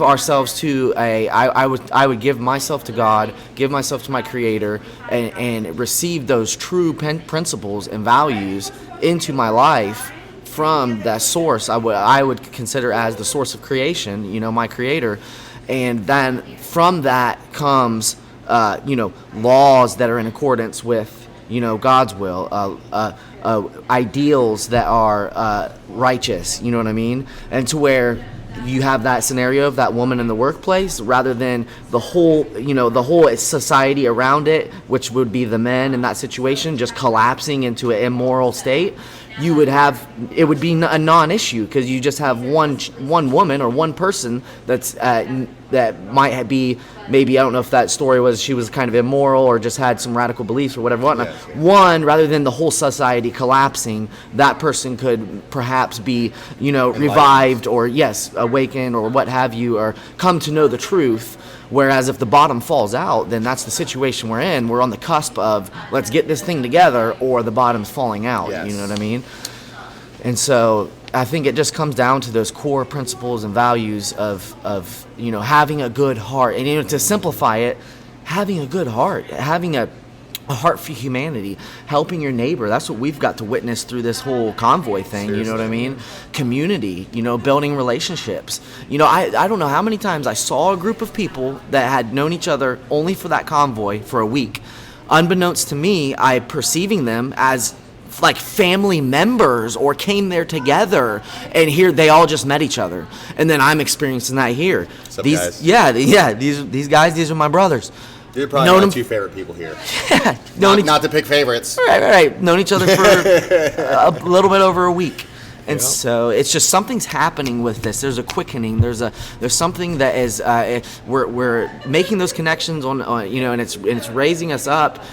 ourselves to I would give myself to God, give myself to my Creator, and receive those true principles and values into my life from that source. I would consider as the source of creation, you know, my Creator, and then from that comes laws that are in accordance with, you know, God's will, ideals that are righteous, you know what I mean, and to where you have that scenario of that woman in the workplace rather than the whole society around it, which would be the men in that situation, just collapsing into an immoral state. It would be a non-issue because you just have one woman or one person that might be, maybe, I don't know if that story was she was kind of immoral or just had some radical beliefs or whatever. Yes. One, rather than the whole society collapsing, that person could perhaps be, you know, revived or awakened or what have you, or come to know the truth. Whereas if the bottom falls out, then that's the situation we're in. We're on the cusp of let's get this thing together, or the bottom's falling out. Yes. You know what I mean? And so I think it just comes down to those core principles and values of you know, having a good heart. And, you know, to simplify it, having a good heart, having a a heart for humanity, helping your neighbor. That's what we've got to witness through this whole convoy thing. Seriously. You know what I mean? Community, building relationships. I don't know how many times I saw a group of people that had known each other only for that convoy for a week. Unbeknownst to me, I perceiving them as like family members or came there together, and here they all just met each other, and then I'm experiencing that here. What's up, These guys? these guys, these are my brothers. You're probably Known my them- two favorite people here. Known Not to pick favorites. right. Known each other for a little bit over a week. And so it's just something's happening with this. There's a quickening. There's something that is we're making those connections on and it's raising us up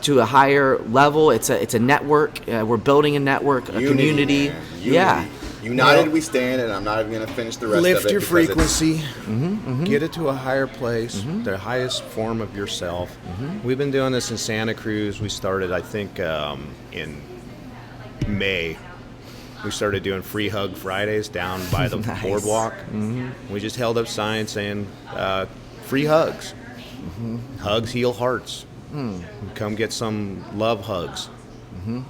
to a higher level. It's a network. We're building a network, a community. Man. Unity. Yeah. United we stand, and I'm not even going to finish the rest Lift of it. your because it's- frequency, get it to a higher place, the highest form of yourself. We've been doing this in Santa Cruz. We started, I think, in May. We started doing free hug Fridays down by the Nice. boardwalk. We just held up signs saying free hugs. Hugs heal hearts. Come get some love hugs.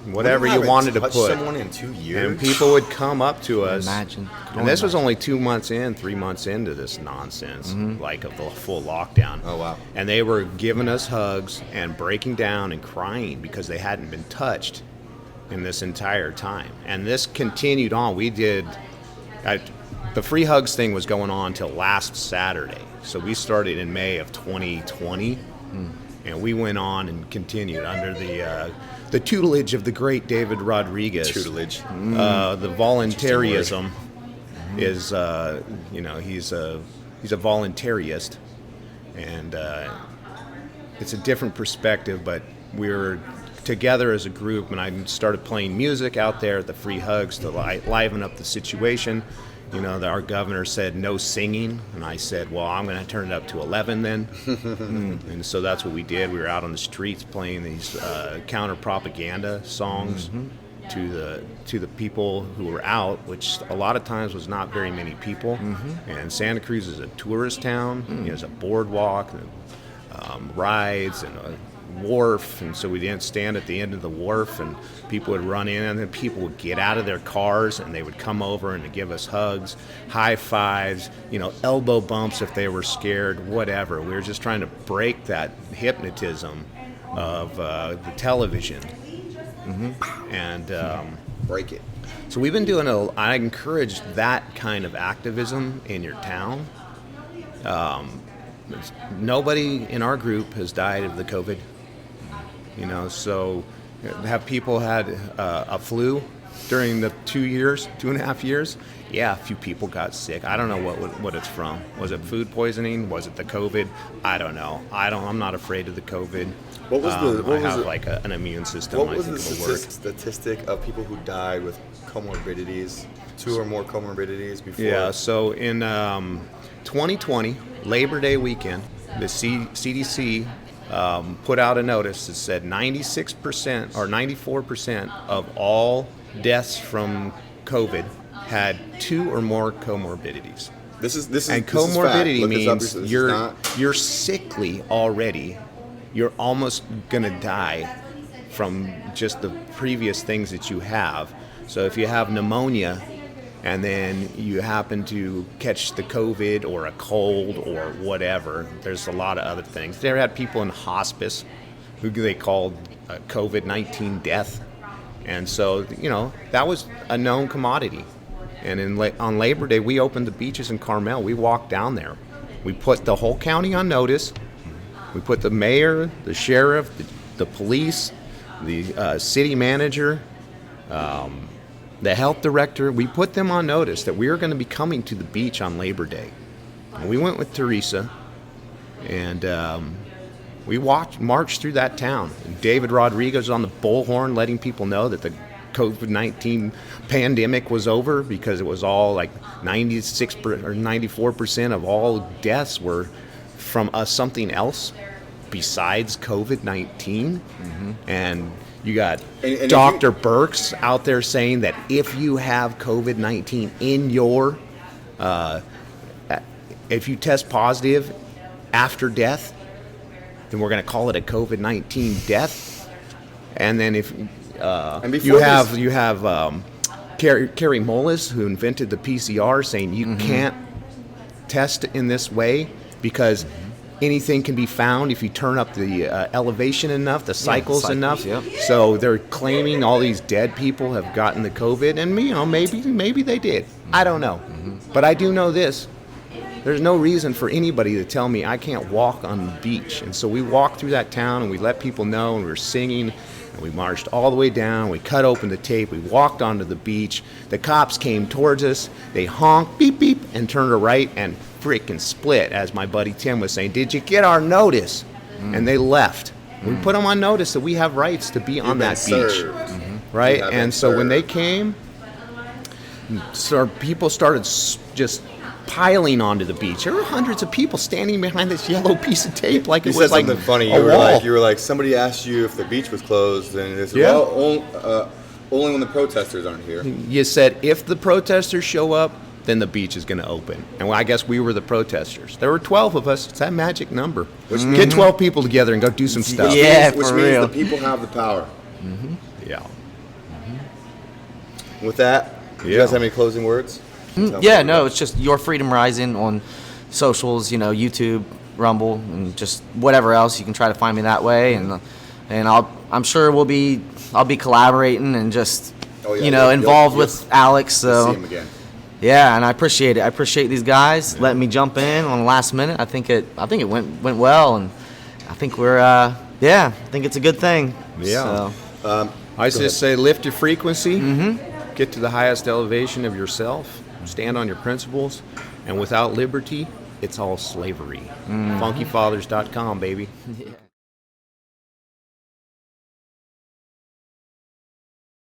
Whatever We you haven't wanted to touched put. someone in 2 years. And people would come up to us. Imagine. And this was only 2 months in, 3 months into this nonsense, like of the full lockdown. Oh, wow. And they were giving us hugs and breaking down and crying because they hadn't been touched in this entire time. And this continued on. The free hugs thing was going on till last Saturday. So we started in May of 2020. And we went on and continued under the tutelage of the great David Rodriguez. Tutelage. The voluntarism is, he's a voluntarist, and it's a different perspective. But we were together as a group, and I started playing music out there at the free hugs to liven up the situation. Our governor said no singing, and I said, well, I'm going to turn it up to 11 then. And so that's what we did. We were out on the streets playing these counter-propaganda songs to the people who were out, which a lot of times was not very many people. And Santa Cruz is a tourist town. There's a boardwalk, and, rides, and a wharf, and so we didn't stand at the end of the wharf, and people would run in, and then people would get out of their cars and they would come over and give us hugs, high fives, elbow bumps if they were scared, whatever. We were just trying to break that hypnotism of the television. And Break it. so we've been doing I encourage that kind of activism in your town. Nobody in our group has died of the COVID. So have people had a flu during the 2.5 years? Yeah, a few people got sick. I don't know what it's from. Was it food poisoning? Was it the COVID? I don't know. I'm not afraid of the COVID. What was I have an immune system. What I was think the it'll work. statistic of people who died with comorbidities, 2 or more comorbidities before? Yeah, so in 2020, Labor Day weekend, the CDC put out a notice that said 96% or 94% of all deaths from COVID had 2 or more comorbidities. This is And this is comorbidity fact. Look this up. means This is you're not- you're sickly already. You're almost gonna die from just the previous things that you have. So if you have pneumonia and then you happen to catch the COVID or a cold or whatever, there's a lot of other things. They had people in hospice who they called COVID-19 death. And so, that was a known commodity. And on Labor Day, we opened the beaches in Carmel. We walked down there. We put the whole county on notice. We put the mayor, the sheriff, the police, the city manager, the health director. We put them on notice that we were going to be coming to the beach on Labor Day. And we went with Teresa, and we marched through that town. And David Rodriguez was on the bullhorn letting people know that the COVID-19 pandemic was over, because it was all like 96 or 94% of all deaths were from something else besides COVID-19. And you got And Dr. Burks out there saying that if you have COVID-19 in your, if you test positive after death, then we're going to call it a COVID-19 death. And then if And before you have Kerry Mullis, who invented the PCR, saying you can't test in this way because anything can be found if you turn up the elevation enough, the cycles enough. yep. So they're claiming all these dead people have gotten the COVID, and maybe they did. I don't know, but I do know this. There's no reason for anybody to tell me I can't walk on the beach. And so we walked through that town and we let people know, and we were singing, and we marched all the way down. We cut open the tape. We walked onto the beach. The cops came towards us. They honked, beep, beep, and turned a right and freaking split, as my buddy Tim was saying. Did you get our notice? And they left. We put them on notice that we have rights to be on that beach. Right? And so when they came, people started just piling onto the beach. There were hundreds of people standing behind this yellow piece of tape like You it said was like something funny. a wall. You were like, somebody asked you if the beach was closed, and they said, Yeah. well, only when the protesters aren't here. You said if the protesters show up, then the beach is going to open. And I guess we were the protesters. There were 12 of us. It's that magic number. Get 12 people together and go do some stuff. Yeah, Which for means real. the people have the power. Yeah. With that, do you Yeah. guys have any closing words? Yeah, no, it's just Your Freedom Rising on socials, YouTube, Rumble, and just whatever else. You can try to find me that way, and I'm sure I'll be collaborating and just Oh, yeah, involved you'll with Alex. See So him again. yeah, and I appreciate it. I appreciate these guys letting me jump in on the last minute. I think it went well, and I think we're I think it's a good thing. Yeah. So, I just say lift your frequency, get to the highest elevation of yourself, stand on your principles, and without liberty, it's all slavery. Funkyfathers.com, baby. yeah.